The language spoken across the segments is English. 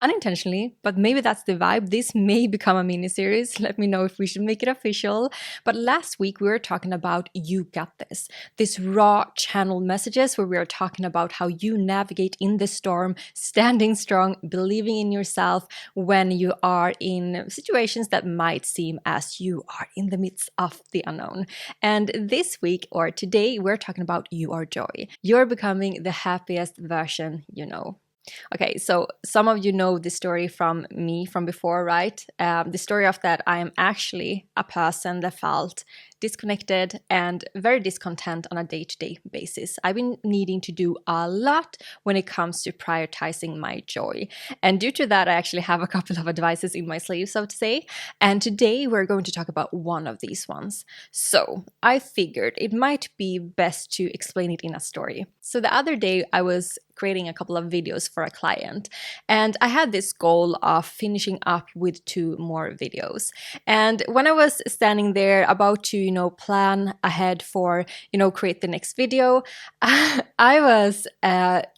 unintentionally, but maybe that's the vibe. This may become a mini series. Let me know if we should make it official. But last week we were talking about you got this. This raw channel messages where we are talking about how you navigate in the storm, standing strong, believing in yourself when you are in situations that might seem as you are in the midst of the unknown. And this week or today we're talking about you are joy. You're becoming the happiest version you know. Okay, so some of you know this story from me from before, right? The story of that I am actually a person that felt disconnected and very discontent on a day-to-day basis. I've been needing to do a lot when it comes to prioritizing my joy. And due to that, I actually have a couple of advices in my sleeve, so to say. And today we're going to talk about one of these ones. So I figured it might be best to explain it in a story. So the other day I was creating a couple of videos for a client, and I had this goal of finishing up with 2 more videos. And when I was standing there about to plan ahead for create the next video, I was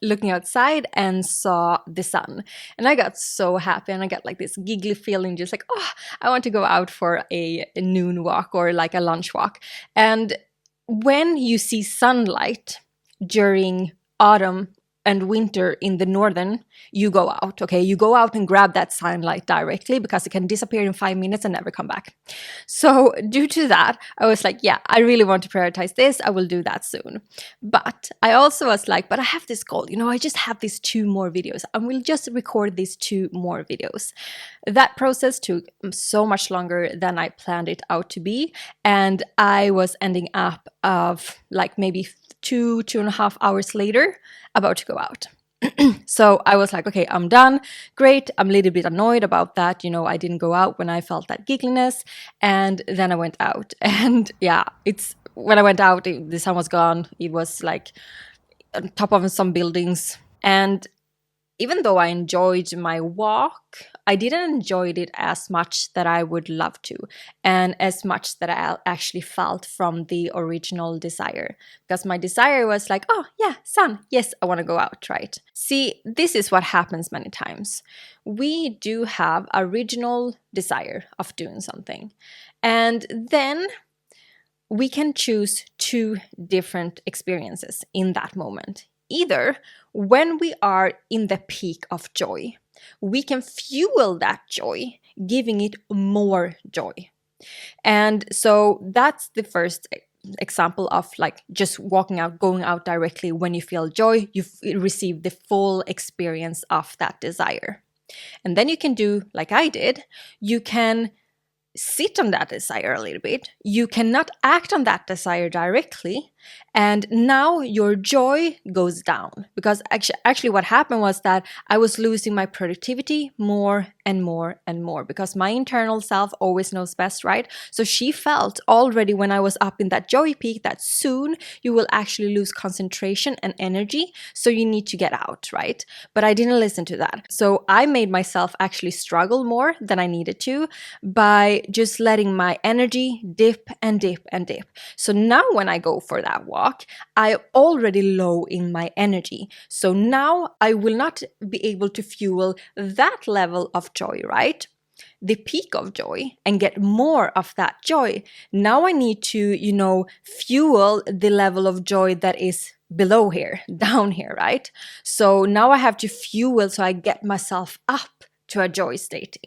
looking outside and saw the sun, and I got so happy, and I got like this giggly feeling, just like, oh, I want to go out for a noon walk or like a lunch walk. And when you see sunlight during autumn and winter in the northern, you go out, okay? You go out and grab that sunlight directly because it can disappear in 5 minutes and never come back. So due to that, I was like, yeah, I really want to prioritize this. I will do that soon. But I also was like, but I have this goal, I just have these 2 more videos. I will just record these 2 more videos. That process took so much longer than I planned it out to be. And I was ending up of like maybe 2.5 hours later about to go out. So I was like, okay, I'm done. Great. I'm a little bit annoyed about that. I didn't go out when I felt that giggliness. And then I went out. And yeah, when I went out, the sun was gone. It was like on top of some buildings. And even though I enjoyed my walk, I didn't enjoy it as much that I would love to, and as much that I actually felt from the original desire. Because my desire was like, oh yeah, sun, yes, I want to go out, right? See, this is what happens many times. We do have original desire of doing something, and then we can choose 2 different experiences in that moment. Either when we are in the peak of joy, we can fuel that joy, giving it more joy. And so that's the first example of like just walking out, going out directly. When you feel joy, you receive the full experience of that desire. And then you can do like I did. You can sit on that desire a little bit. You cannot act on that desire directly. And now your joy goes down, because actually what happened was that I was losing my productivity more and more and more, because my internal self always knows best, right? So she felt already when I was up in that joy peak that soon you will actually lose concentration and energy, so you need to get out, right? But I didn't listen to that. So I made myself actually struggle more than I needed to by just letting my energy dip and dip and dip. So now when I go for that walk, I'm already low in my energy. So now I will not be able to fuel that level of joy, right? The peak of joy, and get more of that joy. Now I need to, fuel the level of joy that is below here, down here, right? So now I have to fuel so I get myself up to a joy state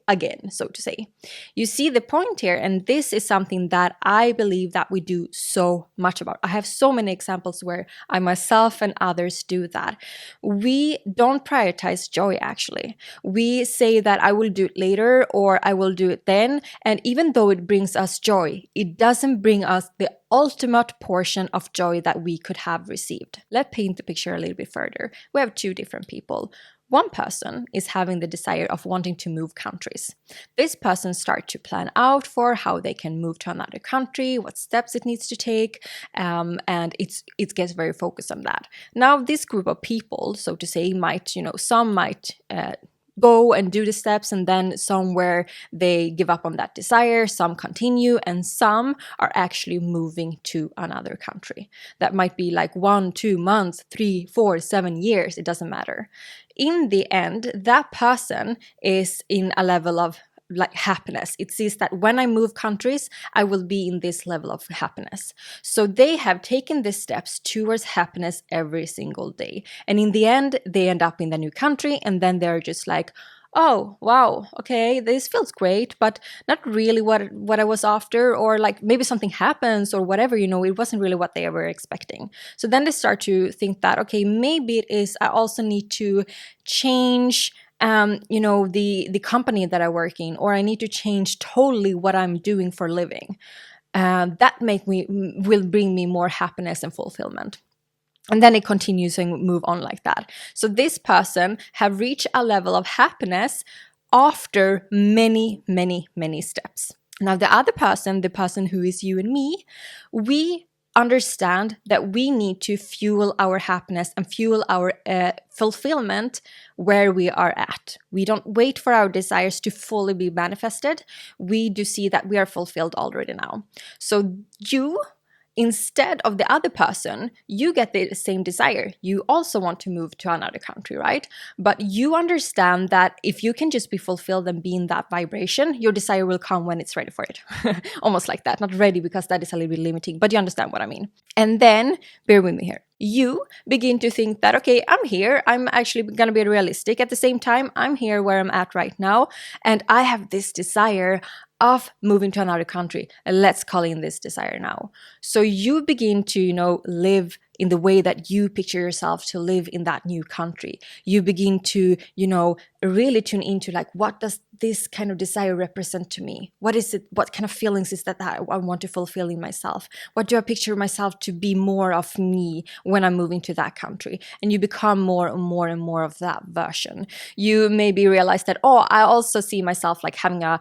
again, so to say. You see the point here, and this is something that I believe that we do so much about. I have so many examples where I myself and others do that. We don't prioritize joy, actually. We say that I will do it later, or I will do it then, and even though it brings us joy, it doesn't bring us the ultimate portion of joy that we could have received. Let's paint the picture a little bit further. We have 2 different people. One person is having the desire of wanting to move countries. This person starts to plan out for how they can move to another country, what steps it needs to take, and it gets very focused on that. Now, this group of people, so to say, might, some might go and do the steps, and then somewhere they give up on that desire, some continue, and some are actually moving to another country. That might be like 1, 2 months, 3, 4, 7 years, it doesn't matter. in the end, that person is in a level of like happiness. It sees that when I move countries, I will be in this level of happiness. So they have taken the steps towards happiness every single day. And in the end, they end up in the new country, and then they're just like, oh, wow, okay, this feels great, but not really what I was after, or like maybe something happens or whatever, it wasn't really what they were expecting. So then they start to think that, okay, maybe it is, I also need to change the company that I work in, or I need to change totally what I'm doing for a living. That will bring me more happiness and fulfillment. And then it continues and move on like that. So this person have reached a level of happiness after many, many, many steps. Now the other person, the person who is you and me, we understand that we need to fuel our happiness and fuel our fulfillment where we are at. We don't wait for our desires to fully be manifested. We do see that we are fulfilled already now. So you, instead of the other person, you get the same desire. You also want to move to another country, right? But you understand that if you can just be fulfilled and be in that vibration, your desire will come when it's ready for it. Almost like that. Not ready, because that is a little bit limiting, but you understand what I mean. And then, bear with me here. You begin to think that, okay, I'm here. I'm actually going to be realistic. At the same time, I'm here where I'm at right now. And I have this desire of moving to another country. Let's call in this desire now. So you begin to, live in the way that you picture yourself to live in that new country. You begin to, really tune into like, what does this kind of desire represent to me? What is it? What kind of feelings is that I want to fulfill in myself? What do I picture myself to be more of me when I'm moving to that country? And you become more and more and more of that version. You maybe realize that, oh, I also see myself like having a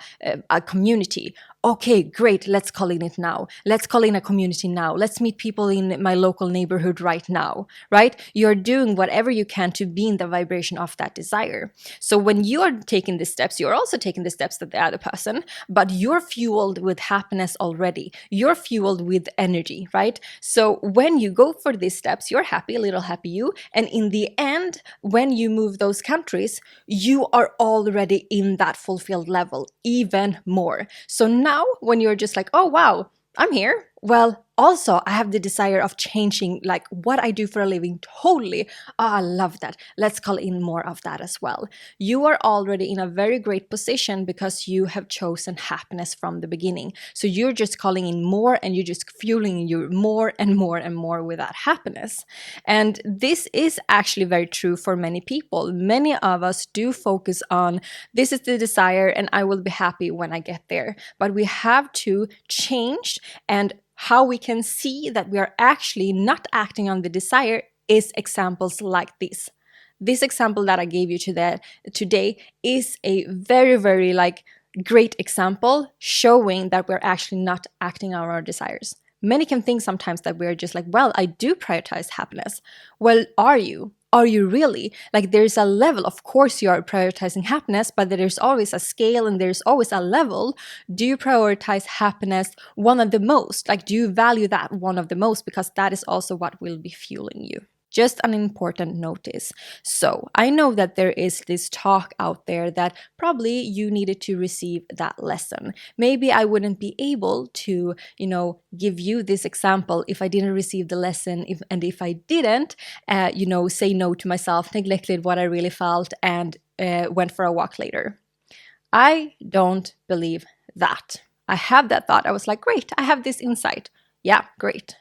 community. Okay, great. Let's call in it now. Let's call in a community now. Let's meet people in my local neighborhood right now, right? You're doing whatever you can to be in the vibration of that desire. So when you are taking the steps, you're also taking the steps that the other person, but you're fueled with happiness already. You're fueled with energy, right? So when you go for these steps, you're happy, a little happy you. And in the end, when you move those countries, you are already in that fulfilled level even more. So now when you're just like, oh, wow, I'm here. Well, also, I have the desire of changing like what I do for a living totally. Oh, I love that. Let's call in more of that as well. You are already in a very great position because you have chosen happiness from the beginning. So you're just calling in more, and you're just fueling you more and more and more with that happiness. And this is actually very true for many people. Many of us do focus on, this is the desire and I will be happy when I get there. But we have to change, and how we can see that we are actually not acting on the desire is examples like this. This example that I gave you today is a very, very great example showing that we're actually not acting on our desires. Many can think sometimes that we're just like, well, I do prioritize happiness. Well, are you? Are you really? There's a level, of course you are prioritizing happiness, but there's always a scale and there's always a level. Do you prioritize happiness one of the most? Do you value that one of the most? Because that is also what will be fueling you. Just an important notice. So I know that there is this talk out there that probably you needed to receive that lesson. Maybe I wouldn't be able to, give you this example if I didn't receive the lesson. If I didn't, say no to myself, neglected what I really felt, and went for a walk later. I don't believe that. I have that thought. I was like, great, I have this insight. Yeah, great.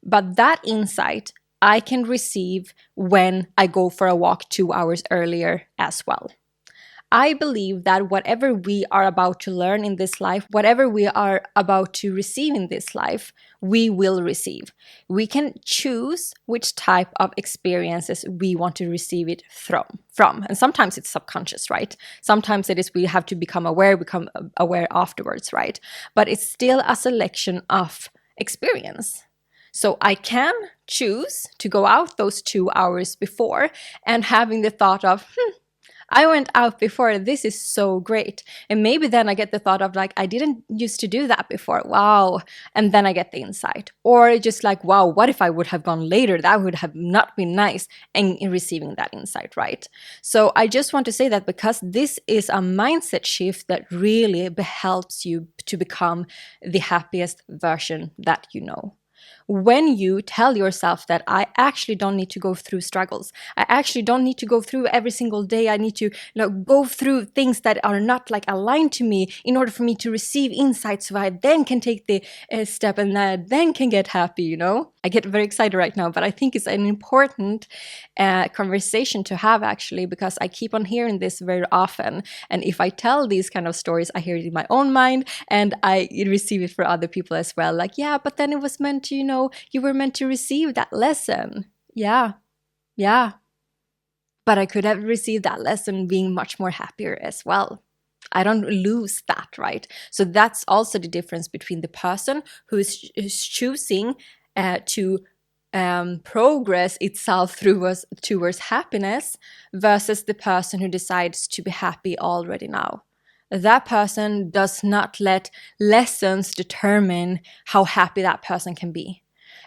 But that insight I can receive when I go for a walk 2 hours earlier as well. I believe that whatever we are about to learn in this life, whatever we are about to receive in this life, we will receive. We can choose which type of experiences we want to receive it from. And sometimes it's subconscious, right? Sometimes it is we have to become aware afterwards, right? But it's still a selection of experience. So I can choose to go out those 2 hours before and having the thought of, I went out before. This is so great. And maybe then I get the thought of like, I didn't used to do that before. Wow. And then I get the insight. Or just like, wow, what if I would have gone later? That would have not been nice. And in receiving that insight, right? So I just want to say that because this is a mindset shift that really helps you to become the happiest version that you know. When you tell yourself that I actually don't need to go through struggles, I actually don't need to go through every single day, I need to go through things that are not like aligned to me in order for me to receive insights, so I then can take the step and then can get happy, you know? I get very excited right now, but I think it's an important conversation to have actually, because I keep on hearing this very often. And if I tell these kind of stories, I hear it in my own mind and I receive it for other people as well. Like, yeah, but then it was meant to, you were meant to receive that lesson. Yeah. But I could have received that lesson being much more happier as well. I don't lose that, right? So that's also the difference between the person who is choosing to progress itself towards happiness versus the person who decides to be happy already now. That person does not let lessons determine how happy that person can be.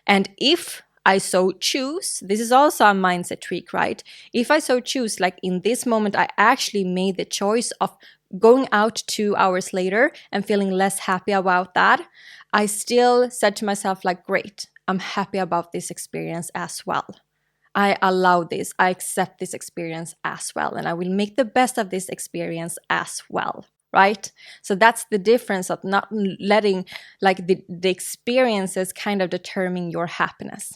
And if I so choose, this is also a mindset trick, right? If I so choose, like in this moment, I actually made the choice of going out 2 hours later and feeling less happy about that, I still said to myself, like, great, I'm happy about this experience as well. I allow this, I accept this experience as well, and I will make the best of this experience as well. Right? So that's the difference of not letting like the experiences kind of determine your happiness.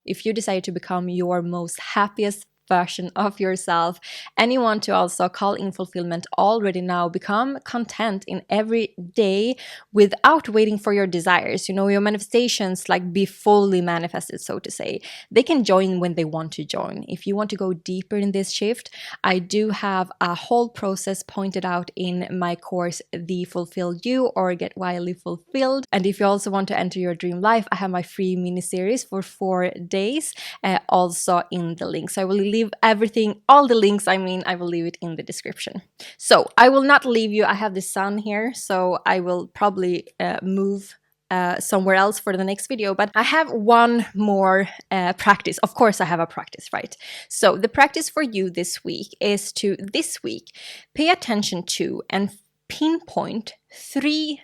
If you decide to become your most happiest version of yourself and you want to also call in fulfillment already now, become content in every day without waiting for your desires, your manifestations, like be fully manifested, so to say. They can join when they want to join. If you want to go deeper in this shift, I do have a whole process pointed out in my course, The Fulfilled You, or Get Wildly Fulfilled. And if you also want to enter your dream life, I have my free mini series for 4 days also in the link. So I will leave all the links, I will leave it in the description. So I will not leave you. I have the sun here, so I will probably move somewhere else for the next video, but I have one more practice. Of course I have a practice, right? So the practice for you this week is to pay attention to and pinpoint 3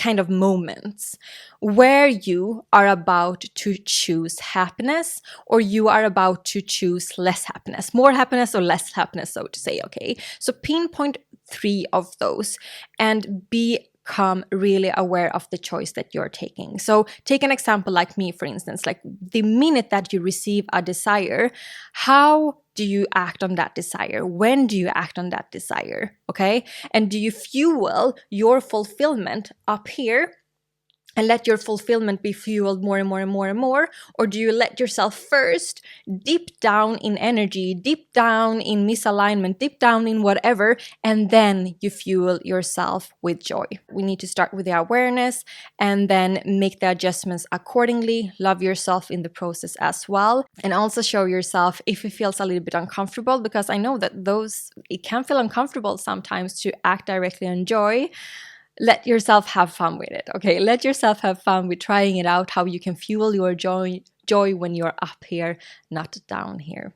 kind of moments where you are about to choose happiness, or you are about to choose less happiness, more happiness or less happiness, so to say. Okay, so pinpoint 3 of those and become really aware of the choice that you're taking. So take an example like me, for instance, like the minute that you receive a desire, how do you act on that desire? When do you act on that desire? Okay, and do you fuel your fulfillment up here and let your fulfillment be fueled more and more and more and more? Or do you let yourself first dip down in energy, dip down in misalignment, dip down in whatever, and then you fuel yourself with joy? We need to start with the awareness and then make the adjustments accordingly. Love yourself in the process as well. And also show yourself if it feels a little bit uncomfortable, because I know that it can feel uncomfortable sometimes to act directly on joy. Let yourself have fun with it, okay? Let yourself have fun with trying it out, how you can fuel your joy when you're up here, not down here.